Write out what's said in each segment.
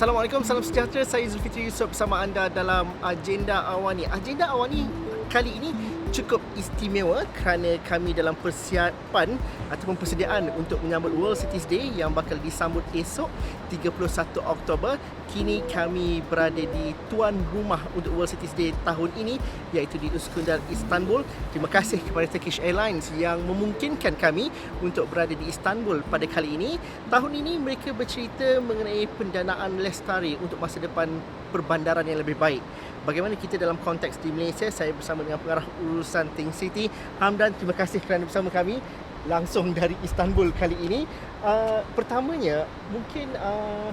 Assalamualaikum, salam sejahtera. Saya Zulfitri Yusof bersama anda dalam Agenda Awani. Agenda Awani kali ini cukup istimewa kerana kami dalam persiapan ataupun persediaan untuk menyambut World Cities Day yang bakal disambut esok 31 Oktober. Kini kami berada di tuan rumah untuk World Cities Day tahun ini, iaitu di Üsküdar, Istanbul. Terima kasih kepada Turkish Airlines yang memungkinkan kami untuk berada di Istanbul pada kali ini. Tahun ini mereka bercerita mengenai pendanaan lestari untuk masa depan perbandaran yang lebih baik. Bagaimana kita dalam konteks di Malaysia? Saya bersama dengan pengarah urusan Think City, Hamdan. Terima kasih kerana bersama kami langsung dari Istanbul kali ini. Pertamanya, mungkin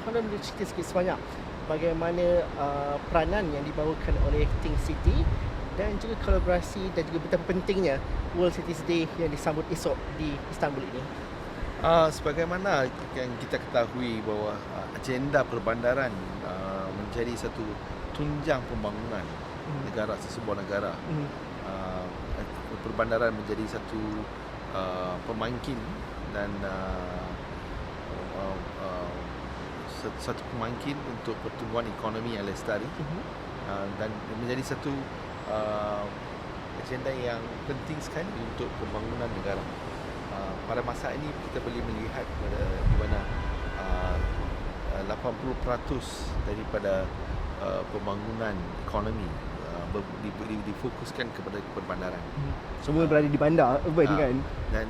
Hamdan boleh cerita sikit sebanyak bagaimana peranan yang dibawakan oleh Think City dan juga kolaborasi dan juga betapa pentingnya World Cities Day yang disambut esok di Istanbul ini. Sebagaimana yang kita ketahui bahawa agenda perbandaran menjadi satu tunjang pembangunan negara, sesebuah negara. Perbandaran menjadi satu pemangkin dan satu pemangkin untuk pertumbuhan ekonomi yang lestari, dan menjadi satu agenda yang penting sekali untuk pembangunan negara. Pada masa ini kita boleh melihat di mana 80% daripada pembangunan ekonomi difokuskan kepada perbandaran. Semua berada di bandar urban kan? Dan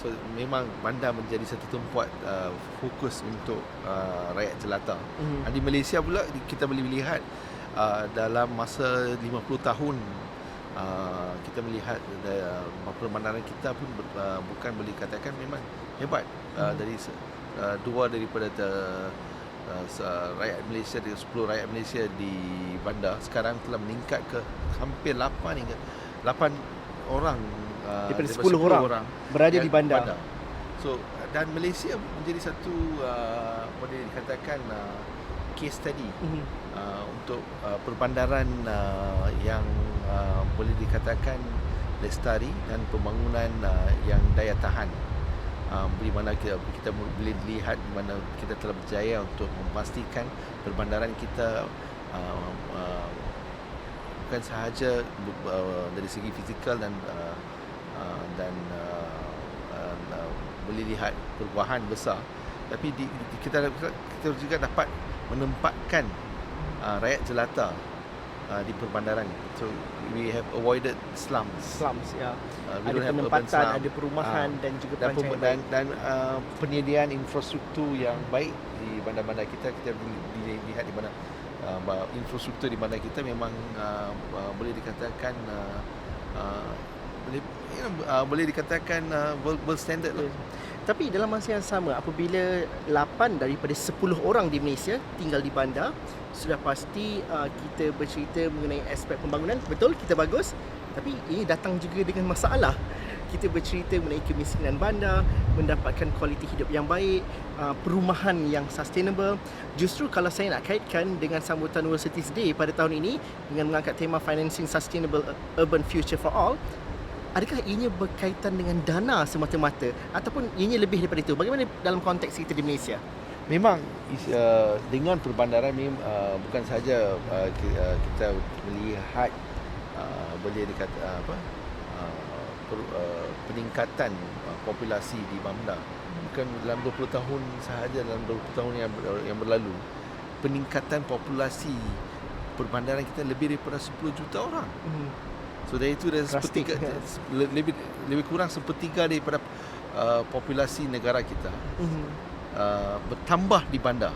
so memang bandar menjadi satu tempat fokus untuk rakyat jelata. Di Malaysia pula kita boleh melihat dalam masa 50 tahun kita melihat perbandaran kita pun bukan boleh katakan memang hebat. Dari dua daripada rakyat Malaysia, 10 rakyat Malaysia di bandar sekarang telah meningkat ke hampir 8 orang daripada 10 orang berada di bandar. So, dan Malaysia menjadi satu boleh dikatakan case study untuk perbandaran yang boleh dikatakan lestari dan pembangunan yang daya tahan. Di mana kita boleh lihat di mana kita telah berjaya untuk memastikan perbandaran kita bukan sahaja dari segi fizikal dan boleh lihat perubahan besar, tapi kita juga dapat menempatkan rakyat jelata di perbandaran. So we have avoided slums, ya. We Ada don't have urban penempatan, slum. ada perumahan dan juga perancangan dan penyediaan infrastruktur yang baik di bandar-bandar kita boleh lihat di mana infrastruktur di bandar kita memang boleh dikatakan boleh dikatakan world standard lah. Tapi dalam masa yang sama, apabila 8 daripada 10 orang di Malaysia tinggal di bandar, sudah pasti kita bercerita mengenai aspek pembangunan. Betul, kita bagus. Tapi ini datang juga dengan masalah. Kita bercerita mengenai kemiskinan bandar, mendapatkan kualiti hidup yang baik, perumahan yang sustainable. Justru kalau saya nak kaitkan dengan sambutan World Cities Day pada tahun ini dengan mengangkat tema Financing Sustainable Urban Future for All, adakah ianya berkaitan dengan dana semata-mata ataupun ianya lebih daripada itu? Bagaimana dalam konteks kita di Malaysia? Memang dengan perbandaran bukan sahaja kita melihat boleh dikata peningkatan populasi di bandar. Bukan dalam 20 tahun sahaja, dalam 20 tahun yang berlalu peningkatan populasi perbandaran kita lebih daripada 10 juta orang. So dari itu dah sepertiga, lebih kurang sepertiga daripada populasi negara kita bertambah di bandar.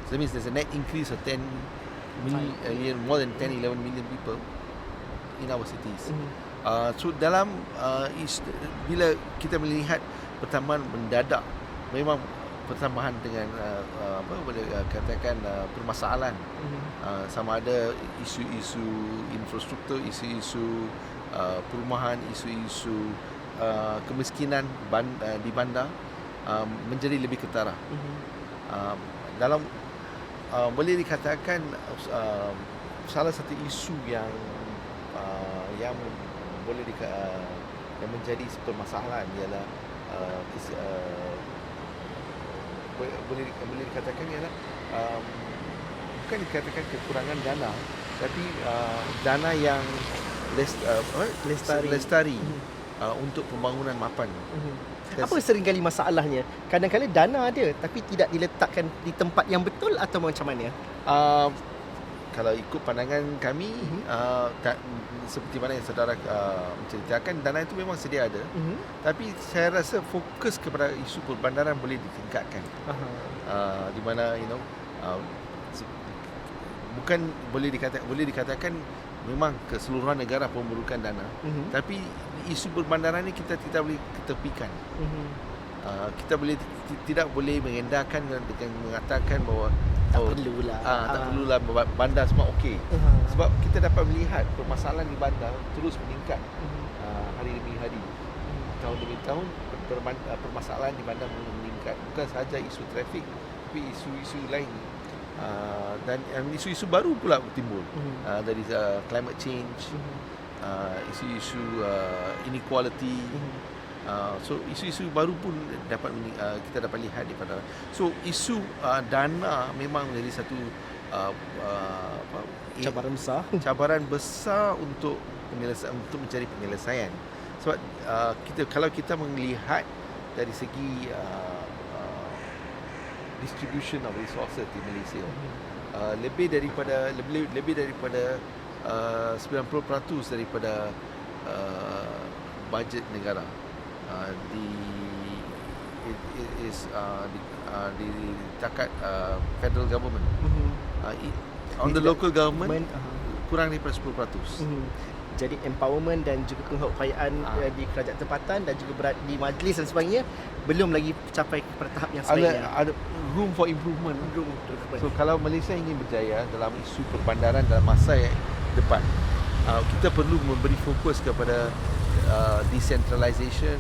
So that means there's a net increase of 10 million, more than 10-11 million people in our cities. So dalam bila kita melihat pertambahan mendadak, memang pertambahan dengan boleh katakan permasalahan, sama ada isu-isu infrastruktur, isu-isu perumahan, isu-isu kemiskinan di bandar menjadi lebih ketara. Dalam boleh dikatakan salah satu isu yang boleh yang menjadi permasalahan ialah boleh dikatakan ialah bukan dikatakan kekurangan dana, tapi dana yang lestari untuk pembangunan mapan. Apa seringkali masalahnya? Kadang-kadang dana ada tapi tidak diletakkan di tempat yang betul atau macam mana? Kalau ikut pandangan kami, seperti mana yang saudara menceritakan, dana itu memang sedia ada. Tapi saya rasa fokus kepada isu perbandaran boleh ditingkatkan. Di mana bukan boleh dikatakan memang keseluruhan negara memerlukan dana, tapi isu perbandaran ni kita boleh ketepikan. Kita tidak boleh mengendahkan dengan mengatakan bahawa tak perlulah bandar semua okey. Sebab kita dapat melihat permasalahan di bandar terus meningkat hari demi hari, tahun demi tahun. Permasalahan di bandar meningkat, bukan sahaja isu trafik tapi isu-isu lain. Dan isu-isu baru pula timbul dari climate change, isu-isu inequality. So isu-isu baru pun kita dapat lihat daripada. So isu dana memang menjadi satu cabaran besar untuk mencari penyelesaian. Sebab kalau kita melihat dari segi distribution of resources di Malaysia, lebih daripada 90% daripada bajet negara di takat federal government. On the local government kurang daripada 10%. Jadi empowerment dan juga pengupayaan di kerajaan tempatan dan juga di majlis dan sebagainya belum lagi capai kepada tahap yang sebaiknya. Ada room for improvement. So kalau Malaysia ingin berjaya dalam isu perbandaran dalam masa depan, kita perlu memberi fokus kepada decentralization,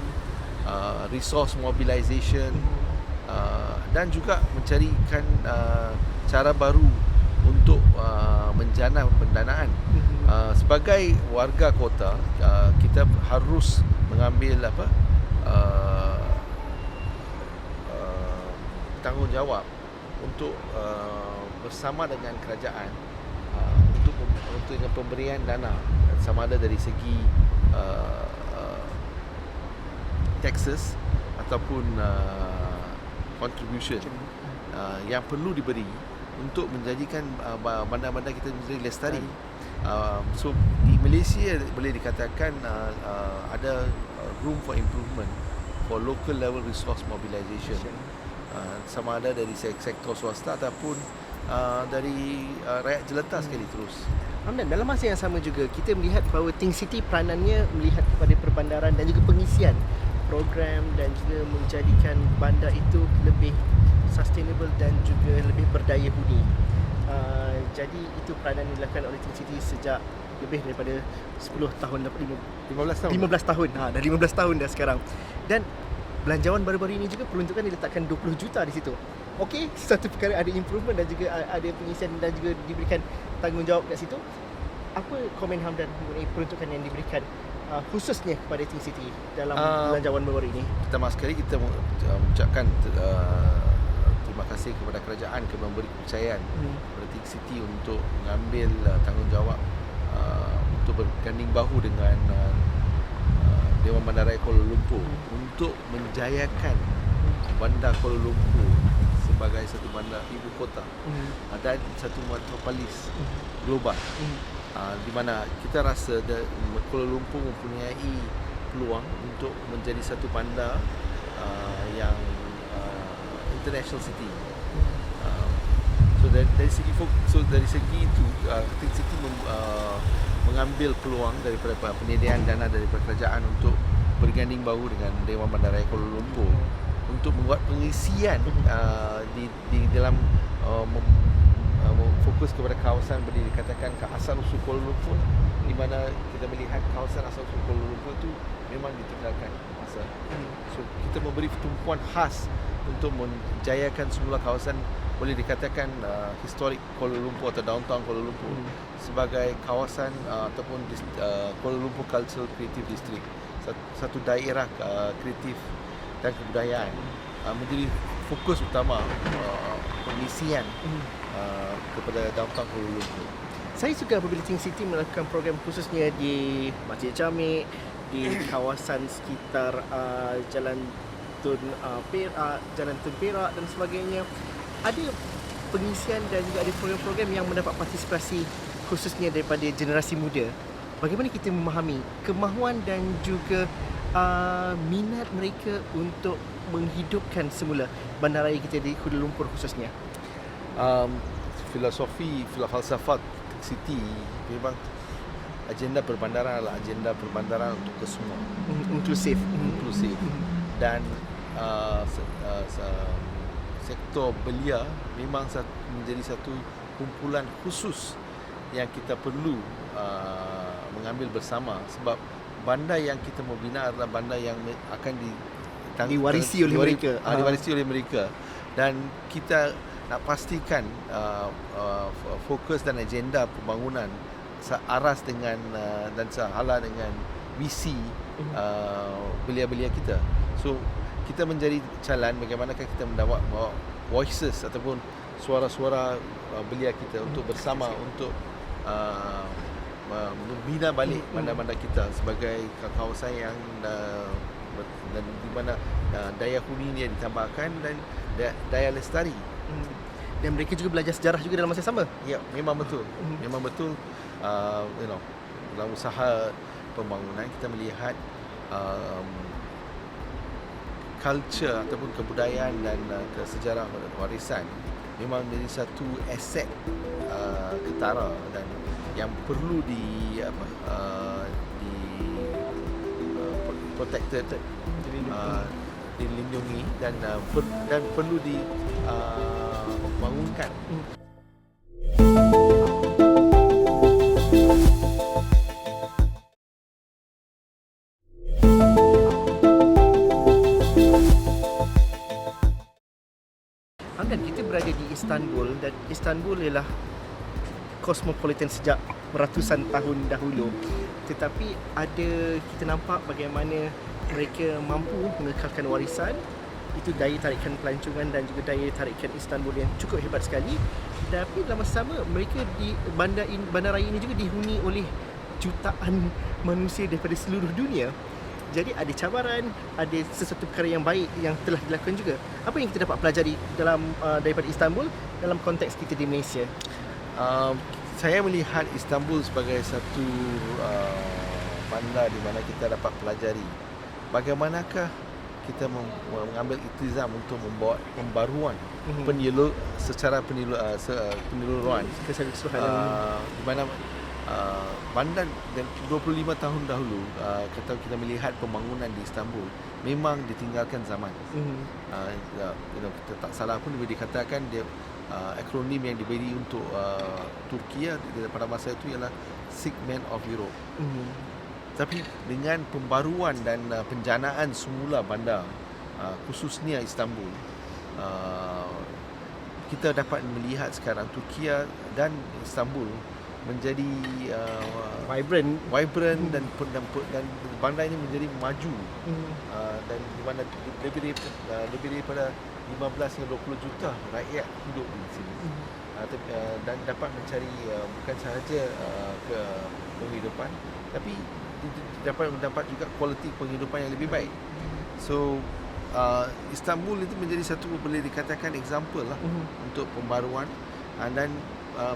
resource mobilization, dan juga mencarikan cara baru untuk menjana pendanaan. Sebagai warga kota, kita harus mengambil tanggungjawab untuk bersama dengan kerajaan untuk pemberian dana, sama ada dari segi taxes ataupun contribution yang perlu diberi untuk menjadikan bandar-bandar kita menjadi lestari. So di Malaysia boleh dikatakan ada room for improvement for local level resource mobilization, sama ada dari sektor swasta ataupun dari rakyat jelata sekali terus. Dan dalam masa yang sama juga kita melihat bahawa Think City peranannya melihat kepada perbandaran dan juga pengisian program dan juga menjadikan bandar itu lebih sustainable dan juga lebih berdaya huni. Jadi itu peranan yang dilakukan oleh Think City sejak lebih daripada 10 tahun, 15 tahun. Dah 15 tahun dah sekarang. Dan belanjawan baru-baru ini juga peruntukan diletakkan 20 juta di situ. Okey, satu perkara ada improvement dan juga ada pengisian dan juga diberikan tanggungjawab kat situ. Apa komen Hamdan mengenai peruntukan yang diberikan khususnya kepada Think City dalam belanjawan baru ini? Pertama sekali kita mengucapkan terima kasih kepada kerajaan kerana memberi kepercayaan kepada Think City untuk mengambil tanggungjawab untuk berganding bahu dengan Dewan Bandaraya Kuala Lumpur untuk menjayakan bandar Kuala Lumpur sebagai satu bandar ibu kota dan satu metropolis global, di mana kita rasa Kuala Lumpur mempunyai peluang untuk menjadi satu bandar yang international city. So dari segi itu Think City mengambil peluang daripada penyediaan dana daripada kerajaan untuk berganding bahu dengan Dewan Bandaraya Kuala Lumpur untuk membuat pengisian di dalam fokus kepada kawasan boleh dikatakan asal usul Kuala Lumpur, di mana kita melihat kawasan asal usul Kuala Lumpur itu memang ditinggalkan masa. So kita memberi tumpuan khas untuk menjayakan semula kawasan boleh dikatakan historic Kuala Lumpur atau downtown Kuala Lumpur sebagai kawasan ataupun Kuala Lumpur Cultural Creative District, satu daerah kreatif dan kebudayaan, menjadi fokus utama pengisian kepada downtown Kuala Lumpur. Saya suka apabila Think City melakukan program khususnya di Masjid Jamek, di kawasan sekitar Jalan Tun Perak dan sebagainya. Ada pengisian dan juga ada program-program yang mendapat partisipasi khususnya daripada generasi muda. Bagaimana kita memahami kemahuan dan juga minat mereka untuk menghidupkan semula bandaraya kita di Kuala Lumpur khususnya? Falsafat City memang agenda perbandaran adalah agenda perbandaran untuk kesemua, Inklusif. dan sektor belia memang menjadi satu kumpulan khusus yang kita perlu mengambil bersama, sebab bandar yang kita mau bina adalah bandar yang akan diwarisi oleh mereka. Diwarisi oleh mereka, dan kita nak pastikan fokus dan agenda pembangunan searas dengan dan sehala dengan visi belia-belia kita. So kita menjadi jalan bagaimanakah kita bawa voices ataupun suara-suara belia kita untuk bersama untuk membina balik bandar-bandar kita sebagai kawasan yang dan di mana daya huni dia ditambahkan dan daya lestari. Dan mereka juga belajar sejarah juga dalam masa yang sama. Ya, memang betul. Memang betul. Dalam usaha pembangunan kita melihat culture ataupun kebudayaan dan sejarah warisan memang menjadi satu aset ketara dan yang perlu protected, dilindungi dan perlu dibangunkan. Dan kita berada di Istanbul, dan Istanbul ialah kosmopolitan sejak ratusan tahun dahulu. Tetapi kita nampak bagaimana mereka mampu mengekalkan warisan. Itu daya tarikan pelancongan dan juga daya tarikan Istanbul yang cukup hebat sekali. Tapi dalam masa sama mereka di bandaraya ini juga dihuni oleh jutaan manusia daripada seluruh dunia. Jadi ada cabaran, ada sesuatu perkara yang baik yang telah dilakukan juga. Apa yang kita dapat pelajari daripada Istanbul dalam konteks kita di Malaysia? Saya melihat Istanbul sebagai satu bandar di mana kita dapat pelajari bagaimanakah kita mengambil iktizam untuk membawa pembaruan secara penyeluruhan di mana bandar 25 tahun dahulu kita melihat pembangunan di Istanbul memang ditinggalkan zaman. Kita tak salah pun boleh dikatakan dia akronim yang diberi untuk Turki pada masa itu ialah Segment of Europe. Tapi dengan pembaruan dan penjanaan semula bandar khususnya Istanbul, kita dapat melihat sekarang Turki dan Istanbul menjadi vibrant dan bandar ini menjadi maju, dan di mana lebih daripada 15 hingga 20 juta rakyat hidup di sini, dan dapat mencari bukan sahaja ke penghidupan, tapi dapat mendapat juga kualiti penghidupan yang lebih baik. So Istanbul itu menjadi satu boleh dikatakan example lah untuk pembaruan dan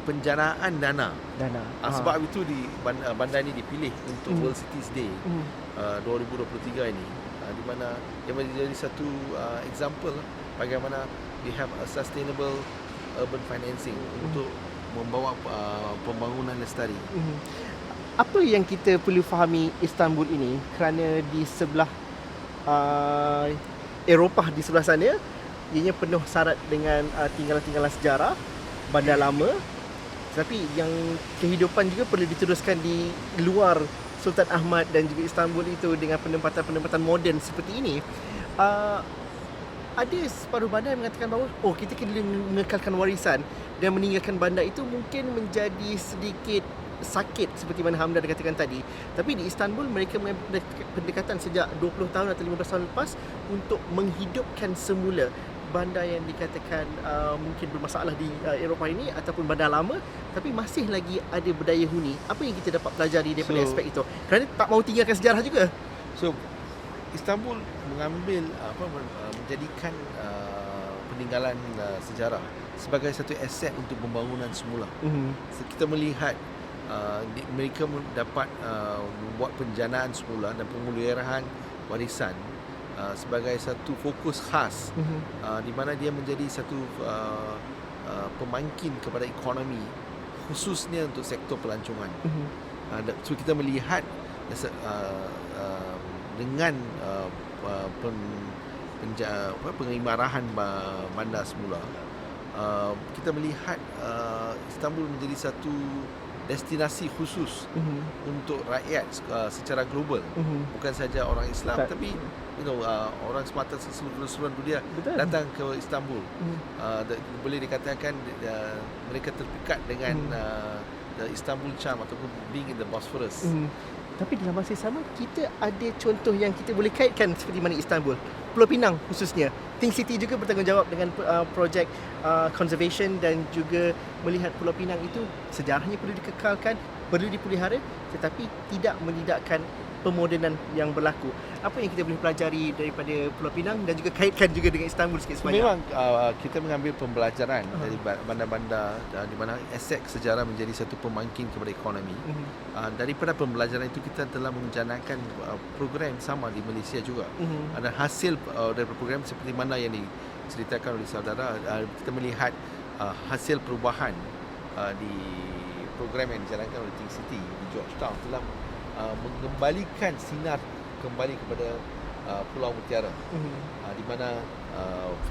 penjanaan dana. Sebab itu bandar ini dipilih untuk World Cities Day 2023 ini, di mana dia menjadi satu example bagaimana we have a sustainable urban financing untuk membawa pembangunan lestari. Apa yang kita perlu fahami Istanbul ini, kerana di sebelah Eropah di sebelah sana ianya penuh syarat dengan tinggalan-tinggalan sejarah bandar lama, tapi yang kehidupan juga perlu diteruskan di luar Sultan Ahmad dan juga Istanbul itu dengan penempatan-penempatan moden seperti ini. Ada separuh bandar yang mengatakan bahawa kita kena mengekalkan warisan, dan meninggalkan bandar itu mungkin menjadi sedikit sakit seperti mana Hamdan katakan tadi. Tapi di Istanbul mereka mengambil pendekatan sejak 20 tahun atau 15 tahun lepas untuk menghidupkan semula bandar yang dikatakan mungkin bermasalah di Eropah ini ataupun bandar lama tapi masih lagi ada berdaya huni? Apa yang kita dapat pelajari daripada aspek itu? Kerana tak mahu tinggalkan sejarah juga. So Istanbul mengambil menjadikan peninggalan sejarah sebagai satu aset untuk pembangunan semula. So, kita melihat mereka dapat membuat penjanaan semula dan pemeliharaan warisan sebagai satu fokus khas di mana dia menjadi satu pemangkin kepada ekonomi khususnya untuk sektor pelancongan. So kita melihat dengan pengimarahan bandar semula, kita melihat Istanbul menjadi satu destinasi khusus untuk rakyat secara global, bukan saja orang Islam tapi orang semata seluruh dunia datang ke Istanbul. Boleh dikatakan mereka terpikat dengan the Istanbul charm ataupun being in the Bosphorus. Tapi dalam masa yang sama kita ada contoh yang kita boleh kaitkan seperti mana Istanbul, Pulau Pinang khususnya. Think City juga bertanggungjawab dengan projek conservation dan juga melihat Pulau Pinang itu sejarahnya perlu dikekalkan, perlu dipelihara tetapi tidak menidakkan pemodenan yang berlaku. Apa yang kita boleh pelajari daripada Pulau Pinang dan juga kaitkan juga dengan Istanbul sikit sebanyak? Memang kita mengambil pembelajaran dari bandar-bandar di mana aset sejarah menjadi satu pemangkin kepada ekonomi. Daripada pembelajaran itu kita telah mencanangkan program sama di Malaysia juga. Ada hasil dari program seperti mana yang diceritakan oleh saudara, kita melihat hasil perubahan di program yang dijalankan oleh Think City di Georgetown telah mengembalikan sinar kembali kepada Pulau Mutiara, di mana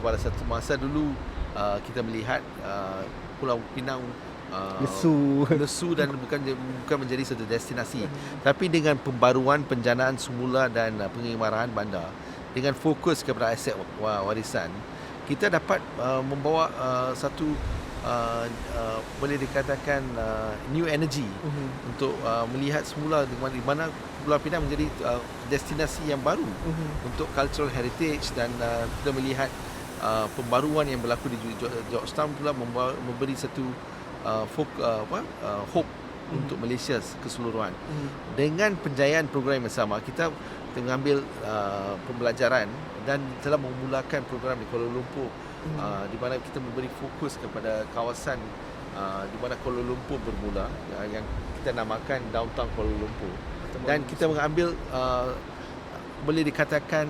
pada satu masa dulu kita melihat Pulau Pinang lesu dan bukan menjadi satu destinasi. Tapi dengan pembaruan penjanaan semula dan pengimarahan bandar dengan fokus kepada aset warisan, kita dapat membawa satu boleh dikatakan new energy untuk melihat semula di mana Pulau Pinang menjadi destinasi yang baru untuk cultural heritage dan kita melihat pembaruan yang berlaku di Georgetown pula memberi satu hope untuk Malaysia keseluruhan. Dengan penjayaan program yang sama, kita mengambil pembelajaran dan telah memulakan program di Kuala Lumpur di mana kita memberi fokus kepada kawasan di mana Kuala Lumpur bermula, yang kita namakan Downtown Kuala Lumpur, dan kita mengambil boleh dikatakan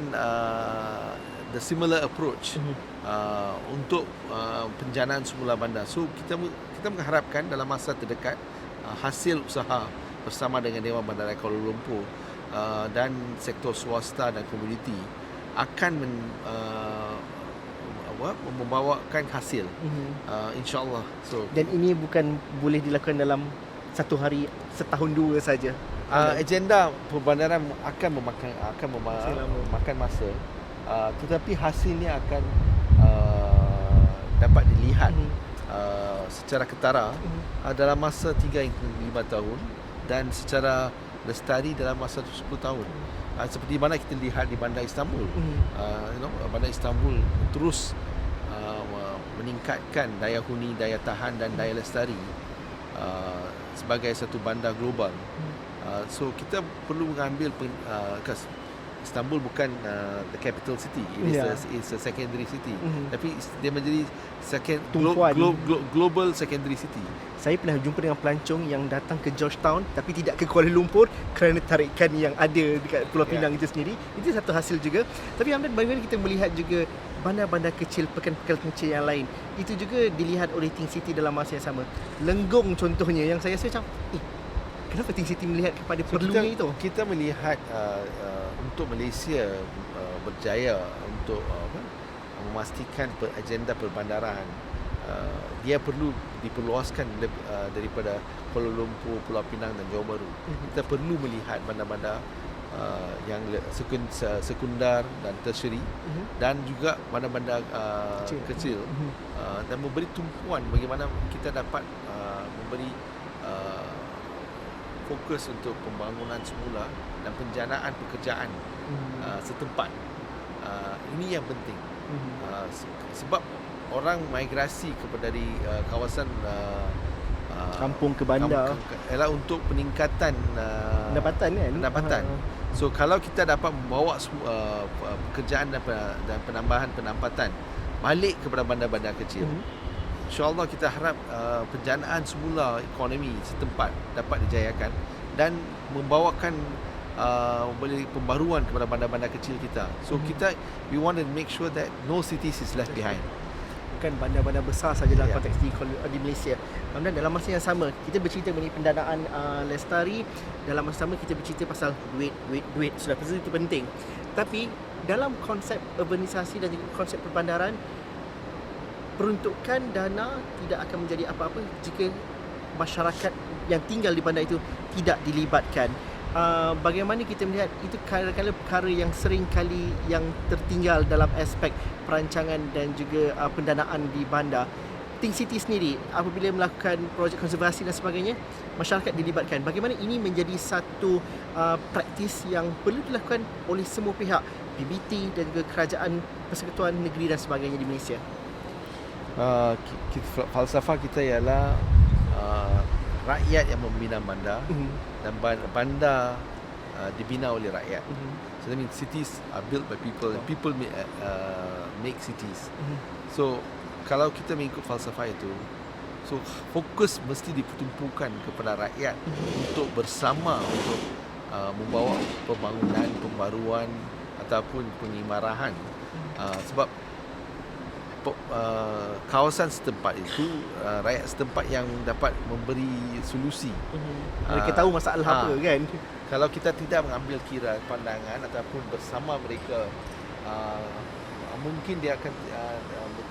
the similar approach untuk penjanaan semula bandar. So kita mengharapkan dalam masa terdekat hasil usaha bersama dengan Dewan Bandaraya Kuala Lumpur dan sektor swasta dan komuniti akan membawakan hasil, insya-Allah. So dan ini bukan boleh dilakukan dalam satu hari, setahun dua saja. Agenda perbandaran akan memakan masa, tetapi hasilnya akan dapat dilihat secara ketara dalam masa 3 hingga 5 tahun dan secara lestari dalam masa 10 tahun. Seperti mana kita lihat di Bandar Istanbul. Bandar Istanbul terus meningkatkan daya huni, daya tahan dan daya lestari sebagai satu bandar global. So kita perlu mengambil Istanbul bukan the capital city, it's a secondary city, tapi dia menjadi global secondary city. Saya pernah jumpa dengan pelancong yang datang ke Georgetown tapi tidak ke Kuala Lumpur kerana tarikan yang ada dekat Pulau Pinang itu sendiri. Itu satu hasil juga. Tapi Hamdan, bagaimana kita melihat juga bandar-bandar kecil, pekan-pekan kecil yang lain, itu juga dilihat oleh Think City dalam masa yang sama. Lenggong contohnya yang saya rasa macam kenapa Think City melihat kepada perlunya itu? Kita melihat untuk Malaysia berjaya untuk memastikan agenda perbandaran, dia perlu diperluaskan daripada Kuala Lumpur, Pulau Pinang dan Johor Bahru. Kita perlu melihat bandar-bandar yang sekundar dan tertiary dan juga bandar-bandar kecil dan memberi tumpuan bagaimana kita dapat memberi fokus untuk pembangunan semula dan penjanaan pekerjaan setempat ini yang penting. Sebab orang migrasi kepada dari kawasan Kampung ke bandar ialah untuk peningkatan pendapatan kan. pendapatan. So kalau kita dapat membawa pekerjaan dan penambahan pendapatan balik kepada bandar-bandar kecil, InsyaAllah kita harap penjanaan semula ekonomi setempat dapat dijayakan dan membawakan boleh pembaruan kepada bandar-bandar kecil kita. So we want to make sure that no cities is left behind. Bukan bandar-bandar besar saja dalam Ya. konteks di Malaysia. Dan dalam masa yang sama kita bercerita mengenai pendanaan lestari, dalam masa sama kita bercerita pasal duit. Sudah pasti itu penting. Tapi dalam konsep urbanisasi dan juga konsep perbandaran, peruntukan dana tidak akan menjadi apa-apa jika masyarakat yang tinggal di bandar itu tidak dilibatkan. Bagaimana kita melihat itu kadang-kadang perkara yang sering kali yang tertinggal dalam aspek perancangan dan juga pendanaan di bandar. Think City sendiri apabila melakukan projek konservasi dan sebagainya, masyarakat dilibatkan. Bagaimana ini menjadi satu praktis yang perlu dilakukan oleh semua pihak, PBT dan juga kerajaan persekutuan negeri dan sebagainya di Malaysia. Falsafah kita ialah rakyat yang membina bandar dan bandar dibina oleh rakyat. So that means cities are built by people and people make cities. So kalau kita mengikut falsafah itu, so fokus mesti ditumpukan kepada rakyat untuk bersama untuk membawa pembangunan, pembaruan ataupun pengimarahan. Sebab kawasan setempat itu rakyat setempat yang dapat memberi solusi. Mereka tahu masalah apa kan. Kalau kita tidak mengambil kira pandangan ataupun bersama mereka, mungkin dia akan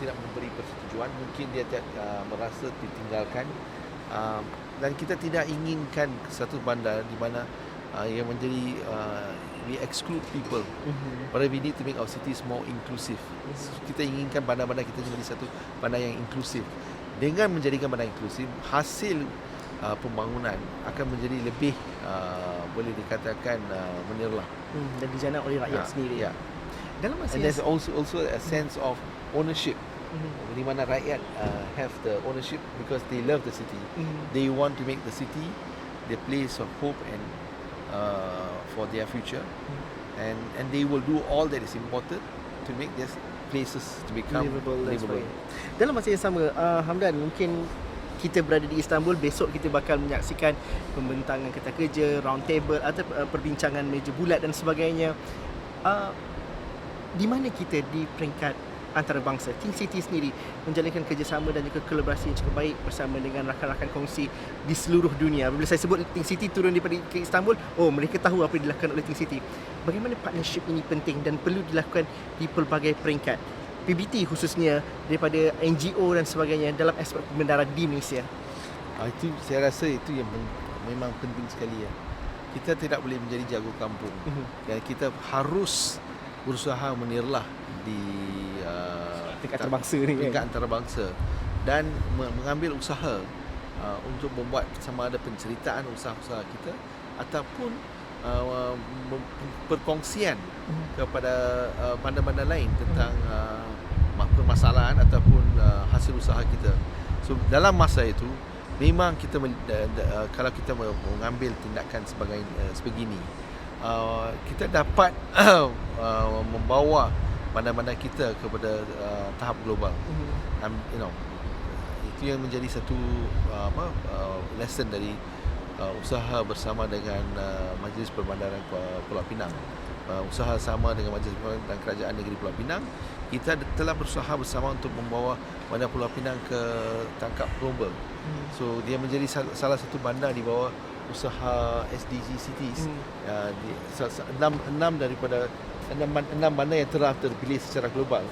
tidak memberi persetujuan, mungkin dia merasa ditinggalkan, dan kita tidak inginkan satu bandar di mana yang menjadi we exclude people. But we need to make our cities more inclusive. Kita inginkan bandar-bandar kita menjadi satu bandar yang inklusif. Dengan menjadikan bandar inklusif, hasil pembangunan akan menjadi lebih boleh dikatakan menirlah Dan dijana oleh rakyat sendiri. Yeah. Dalam masa And there's also a sense of ownership. Di mana rakyat have the ownership because they love the city. They want to make the city the place of hope and for their future, and they will do all that is important to make these places to become livable. Dalam masa yang sama, Hamdan, mungkin kita berada di Istanbul, besok kita bakal menyaksikan pembentangan Kereta Kerja, round table atau perbincangan meja bulat dan sebagainya. Di mana kita di peringkat antarabangsa? Think City sendiri menjalankan kerjasama dan juga kolaborasi yang cukup baik bersama dengan rakan-rakan kongsi di seluruh dunia. Bila saya sebut Think City turun daripada ke Istanbul, mereka tahu apa yang dilakukan oleh Think City. Bagaimana partnership ini penting dan perlu dilakukan di pelbagai peringkat, PBT khususnya, daripada NGO dan sebagainya dalam aspek pembandaran di Malaysia. Itu saya rasa itu yang memang penting sekali ya. Kita tidak boleh menjadi jago kampung. Dan kita harus berusaha menirlah di tingkat antarabangsa ni kan. Tingkat antarabangsa dan mengambil usaha untuk membuat sama ada penceritaan usaha-usaha kita ataupun perkongsian kepada bandar-bandar lain tentang permasalahan ataupun hasil usaha kita. So dalam masa itu memang kita kalau kita mengambil tindakan sebegini, kita dapat membawa bandar-bandar kita kepada tahap global. Itu yang menjadi satu lesson dari usaha bersama dengan Majlis Perbandaran Pulau Pinang, usaha sama dengan Majlis Perbandaran dan Kerajaan Negeri Pulau Pinang. Kita telah berusaha bersama untuk membawa bandar Pulau Pinang ke tangkap global. So dia menjadi salah satu bandar di bawah usaha SDG Cities. 6 daripada 6 bandar yang telah terpilih secara global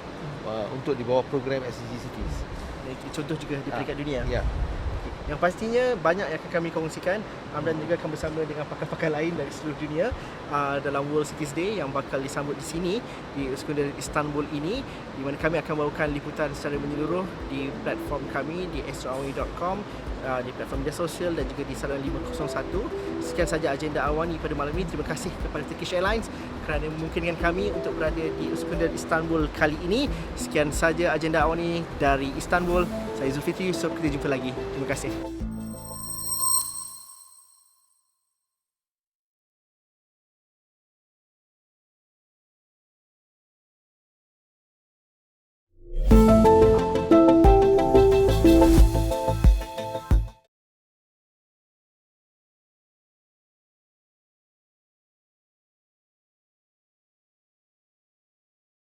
untuk di bawah program SDG Cities. Contoh juga di peringkat dunia. Ya. Yang pastinya banyak yang akan kami kongsikan, dan juga akan bersama dengan pakar-pakar lain dari seluruh dunia dalam World Cities Day yang bakal disambut di sini di Iskandar Istanbul ini, di mana kami akan bawakan liputan secara menyeluruh di platform kami di extraordinary.com, di platform media sosial dan juga di saluran 501. Sekian saja agenda Awani pada malam ini. Terima kasih kepada Turkish Airlines kerana memungkinkan kami untuk berada di Uskudarya Istanbul kali ini. Sekian saja agenda awal ni dari Istanbul. Saya Zulfikri Yusof, kita jumpa lagi. Terima kasih.